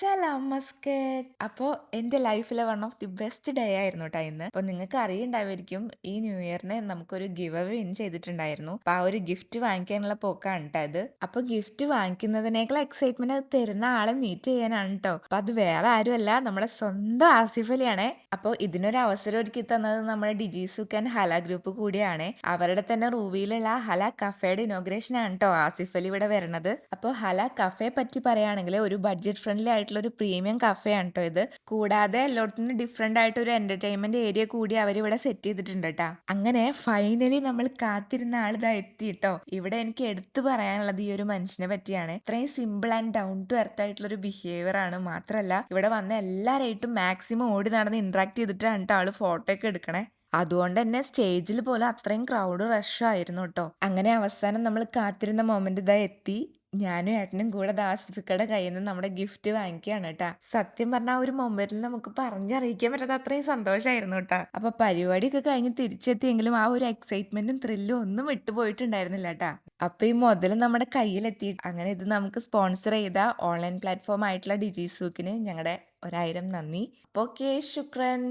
സലാം Muscat. അപ്പോൾ എൻ്റെ ലൈഫിലെ one of the best day ആയിരുന്നു കേട്ടോ ഇന്ന്. അപ്പോൾ നിങ്ങൾക്ക് അറിയുണ്ടാവുമായിരിക്കും ഈ ന്യൂ ഇയറിന് നമുക്കൊരു ഗിവ് അവേ വിൻ ചെയ്തിട്ടുണ്ടായിരുന്നു. അപ്പോൾ ആ ഒരു ഗിഫ്റ്റ് വാങ്ങിക്കാനുള്ള പോക്കാണ് കേട്ടോ ഇത്. അപ്പോൾ ഗിഫ്റ്റ് വാങ്ങിക്കുന്നതിനേക്കാൾ എക്സൈറ്റ്മെന്റ് അത് തരുന്ന ആളെ മീറ്റ് ചെയ്യാനാണ് കേട്ടോ. അപ്പോൾ അത് വേറെ ആരുമല്ല, നമ്മുടെ സ്വന്തം ആസിഫ് അലിയാണേ. അപ്പോൾ ഇതിനൊരു അവസരം ഒരുക്കി തന്നത് നമ്മുടെ ഡിജിസുക്ക് ആൻഡ് ഹല ഗ്രൂപ്പ് കൂടിയാണ്. അവരുടെ തന്നെ റൂവിയിലുള്ള ഹല കഫേയുടെ ഇനോഗ്രേഷൻ ആണ് കേട്ടോ ആസിഫ് അലി ഇവിടെ വരുന്നത്. അപ്പോൾ ഹല കഫേ പറ്റി പറയുകയാണെങ്കിൽ ഒരു ബഡ്ജറ്റ് ഫ്രണ്ട്ലി ആയിട്ടുള്ള ഒരു പ്രീമിയം കഫേ ആണ് കേട്ടോ ഇത്. കൂടാതെ എല്ലായിടത്തും ഡിഫറെന്റ് ആയിട്ട് ഒരു എന്റർടൈൻമെന്റ് ഏരിയ കൂടി അവരിവിടെ സെറ്റ് ചെയ്തിട്ടുണ്ട് കേട്ടോ. അങ്ങനെ ഫൈനലി നമ്മൾ കാത്തിരുന്ന ആളിതാ എത്തി കേട്ടോ. ഇവിടെ എനിക്ക് എടുത്തു പറയാനുള്ളത് ഈ ഒരു മനുഷ്യനെ പറ്റിയാണ്. ഇത്രയും simple and down to earth ആയിട്ടുള്ള ഒരു ബിഹേവിയർ ആണ്. മാത്രമല്ല ഇവിടെ വന്ന എല്ലാവരായിട്ടും മാക്സിമം ഓടി നടന്ന് ഇന്ററാക്ട് ചെയ്തിട്ടാണ് കേട്ടോ ആള് ഫോട്ടോ ഒക്കെ എടുക്കണേ. അതുകൊണ്ട് തന്നെ സ്റ്റേജിൽ പോലും അത്രയും ക്രൗഡ് റഷ് ആയിരുന്നു കേട്ടോ. അങ്ങനെ അവസാനം നമ്മൾ കാത്തിരുന്ന മൊമെന്റ് ഇതാ എത്തി. ഞാനും ഏട്ടനും കൂടെ ആസിഫിക്കയുടെ കയ്യിൽ നിന്ന് നമ്മുടെ ഗിഫ്റ്റ് വാങ്ങിക്കുകയാണ് കേട്ടാ. സത്യം പറഞ്ഞാൽ ഒരു മൊമെന്റിൽ നമുക്ക് പറഞ്ഞറിയിക്കാൻ പറ്റാത്ത അത്രയും സന്തോഷമായിരുന്നു കേട്ടാ. അപ്പൊ പരിപാടിയൊക്കെ കഴിഞ്ഞ് തിരിച്ചെത്തിയെങ്കിലും ആ ഒരു എക്സൈറ്റ്മെന്റും ത്രില്ലും ഒന്നും വിട്ടുപോയിട്ടുണ്ടായിരുന്നില്ല കേട്ടാ. അപ്പൊ ഈ മുതൽ നമ്മുടെ കയ്യിലെത്തി. അങ്ങനെ ഇത് നമുക്ക് സ്പോൺസർ ചെയ്ത ഓൺലൈൻ പ്ലാറ്റ്ഫോം ആയിട്ടുള്ള ഡിജിസൂക്കിന് ഞങ്ങളുടെ 1000 നന്ദി. അപ്പൊ ഓക്കെ, ശുക്രൻ.